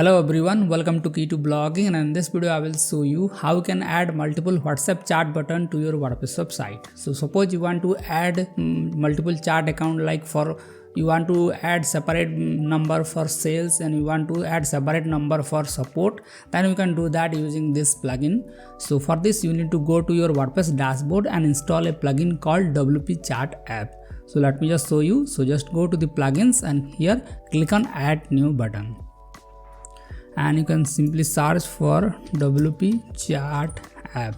Hello everyone, welcome to Key to Blogging, and in this video I will show you how you can add multiple WhatsApp chat button to your WordPress website. So suppose you want to add multiple chat account, like you want to add separate number for sales and you want to add separate number for support, then you can do that using this plugin. So for this you need to go to your WordPress dashboard and install a plugin called WP Chat app. So let me just show you. So just go to the plugins and here click on add new button. And you can simply search for WP Chat app.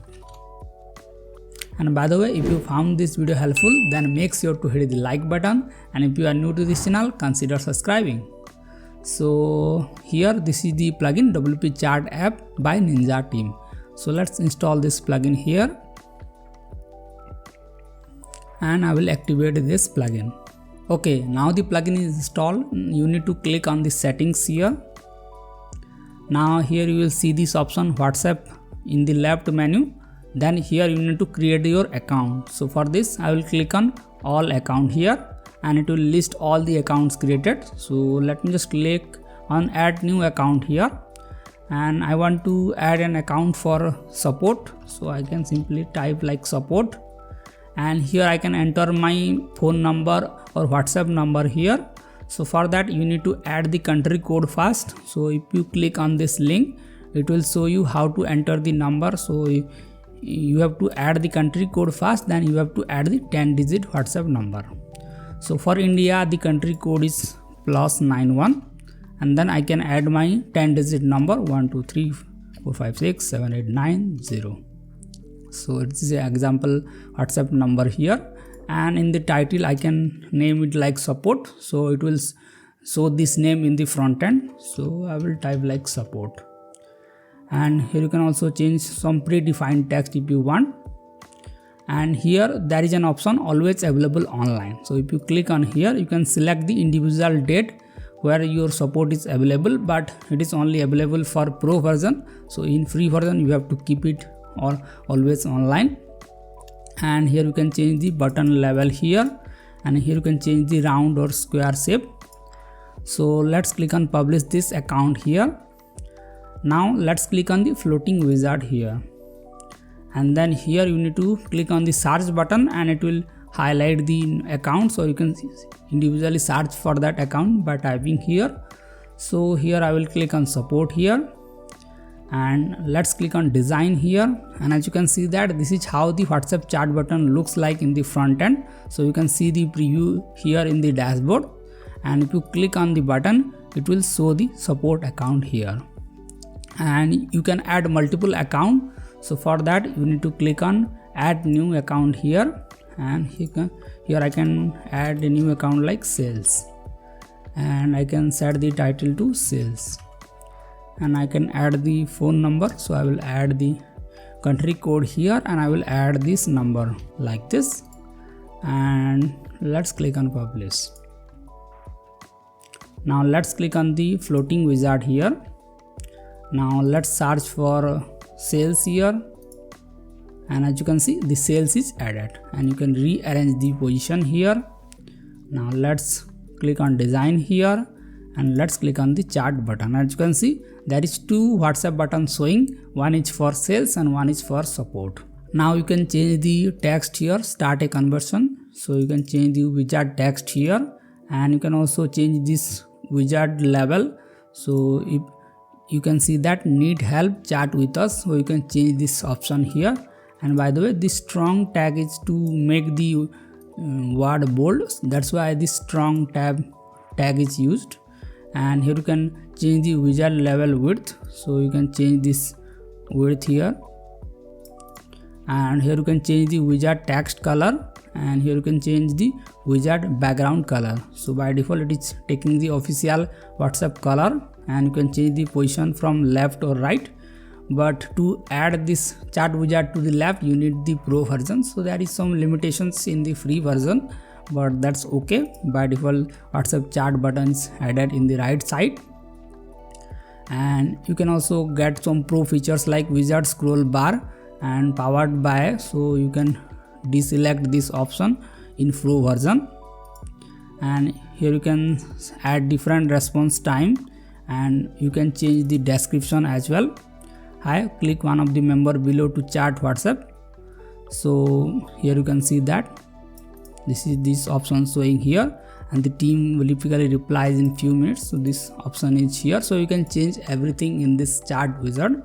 And by the way, if you found this video helpful, then make sure to hit the like button, and if you are new to this channel, consider subscribing. So here this is the plugin WP Chat app by Ninja team. So let's install this plugin here, and I will activate this plugin. Okay, now the plugin is installed. You need to click on the settings here. Now here you will see this option WhatsApp in the left menu. Then here you need to create your account. So for this I will click on all account here, and it will list all the accounts created. So let me just click on add new account here, and I want to add an account for support. So I can simply type like support, and here I can enter my phone number or WhatsApp number here. So for that you need to add the country code first. So if you click on this link, it will show you how to enter the number. So you have to add the country code first, then you have to add the 10-digit WhatsApp number. So for India the country code is +91, and then I can add my 10-digit number 1234567890. So it's an example WhatsApp number here. And in the title I can name it like support, so it will show this name in the front end. So I will type like support, and here you can also change some predefined text if you want. And here there is an option always available online. So if you click on here, you can select the individual date where your support is available, but it is only available for pro version. So in free version you have to keep it always online. And here you can change the button level here, and here you can change the round or square shape. So let's click on publish this account here. Now let's click on the floating wizard here, and then here you need to click on the search button, and it will highlight the account, so you can individually search for that account by typing here. So here I will click on support here, and let's click on design here. And as you can see that this is how the WhatsApp chat button looks like in the front end. So you can see the preview here in the dashboard, and if you click on the button, it will show the support account here. And you can add multiple account. So for that you need to click on add new account here, and here I can add a new account like sales, and I can set the title to sales, and I can add the phone number. So I will add the country code here, and I will add this number like this, and let's click on publish. Now let's click on the floating wizard here. Now let's search for sales here, and as you can see the sales is added, and you can rearrange the position here. Now let's click on design here, and let's click on the chat button. As you can see there is two WhatsApp buttons showing, one is for sales and one is for support. Now you can change the text here, start a conversion. So you can change the wizard text here, and you can also change this wizard level. So if you can see that need help chat with us, so you can change this option here. And by the way, this strong tag is to make the word bold, that's why this strong tag is used. And here you can change the wizard level width, so you can change this width here, and here you can change the wizard text color, and here you can change the wizard background color. So by default it is taking the official WhatsApp color, and you can change the position from left or right. But to add this chat wizard to the left you need the pro version, so there is some limitations in the free version, but that's okay. By default WhatsApp chat buttons added in the right side. And you can also get some pro features like wizard scroll bar and powered by, so you can deselect this option in pro version. And here you can add different response time, and you can change the description as well. Hi, click one of the member below to chat WhatsApp. So here you can see that this is this option showing here, and the team will typically replies in few minutes. So this option is here, so you can change everything in this chat wizard.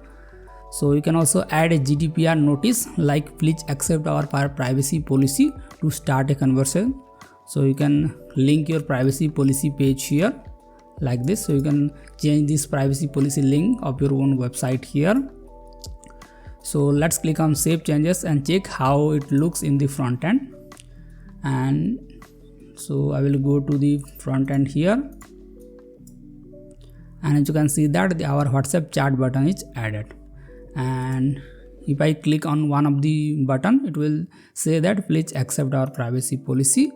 So you can also add a GDPR notice like please accept our privacy policy to start a conversation. So you can link your privacy policy page here like this. So you can change this privacy policy link of your own website here. So let's click on save changes and check how it looks in the front end. And so I will go to the front end here, and as you can see that our WhatsApp chat button is added. And if I click on one of the button, it will say that please accept our privacy policy,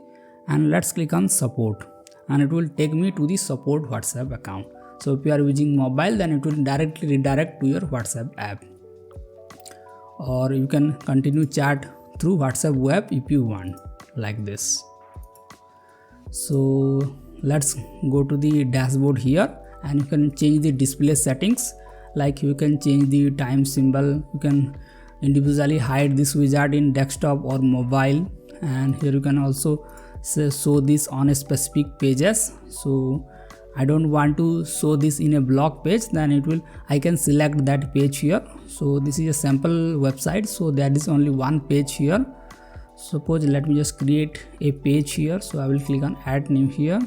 and let's click on support, and it will take me to the support WhatsApp account. So if you are using mobile, then it will directly redirect to your WhatsApp app, or you can continue chat through WhatsApp web if you want, like this. So let's go to the dashboard here, and you can change the display settings. Like you can change the time symbol, you can individually hide this wizard in desktop or mobile, and here you can also show this on a specific pages. So I don't want to show this in a blog page, then I can select that page here. So this is a sample website, so there is only one page here. Suppose let me just create a page here. So I will click on add new here.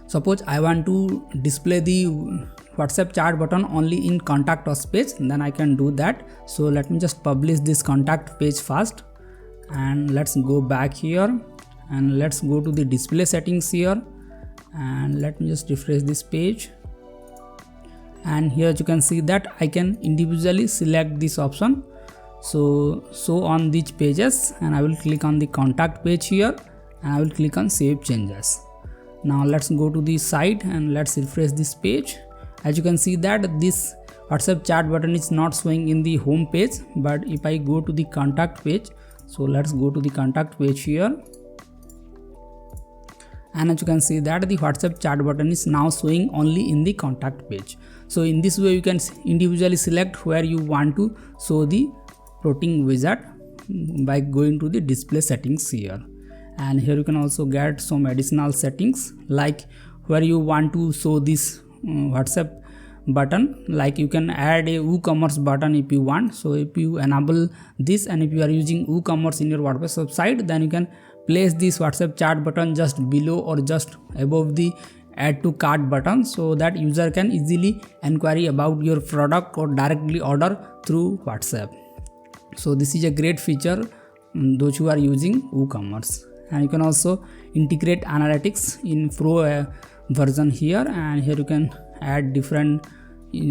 Suppose I want to display the WhatsApp chat button only in contact us page, then I can do that. So let me just publish this contact page first, and let's go back here, and let's go to the display settings here, and let me just refresh this page. And here you can see that I can individually select this option. So on these pages, and I will click on the contact page here, and I will click on save changes. Now let's go to the site and let's refresh this page. As you can see that this WhatsApp chat button is not showing in the home page, but if I go to the contact page, so let's go to the contact page here, and as you can see that the WhatsApp chat button is now showing only in the contact page. So in this way you can individually select where you want to show the floating wizard by going to the display settings here. And here you can also get some additional settings, like where you want to show this WhatsApp button, like you can add a WooCommerce button if you want. So if you enable this, and if you are using WooCommerce in your WordPress website, then you can place this WhatsApp chat button just below or just above the add to cart button, so that user can easily inquire about your product or directly order through WhatsApp. So this is a great feature those who are using WooCommerce. And you can also integrate analytics in Pro version here, and here you can add different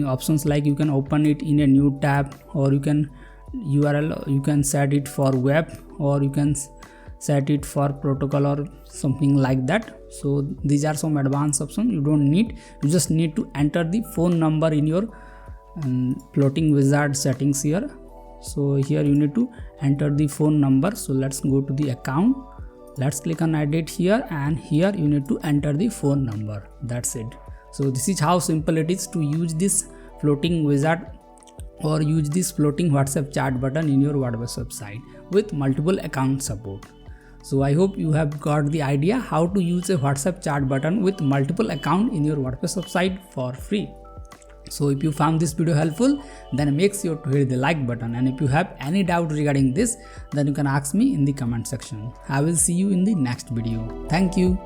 options, like you can open it in a new tab, or you can URL, you can set it for web, or you can set it for protocol or something like that. So these are some advanced options you don't need. You just need to enter the phone number in your floating wizard settings here. So here you need to enter the phone number. So let's go to the account, let's click on edit here, and here you need to enter the phone number. That's it. So this is how simple it is to use this floating wizard or use this floating WhatsApp chat button in your WordPress website with multiple account support. So I hope you have got the idea how to use a WhatsApp chat button with multiple account in your WordPress website for free. So if you found this video helpful, then make sure to hit the like button, and if you have any doubt regarding this, then you can ask me in the comment section. I will see you in the next video. Thank you.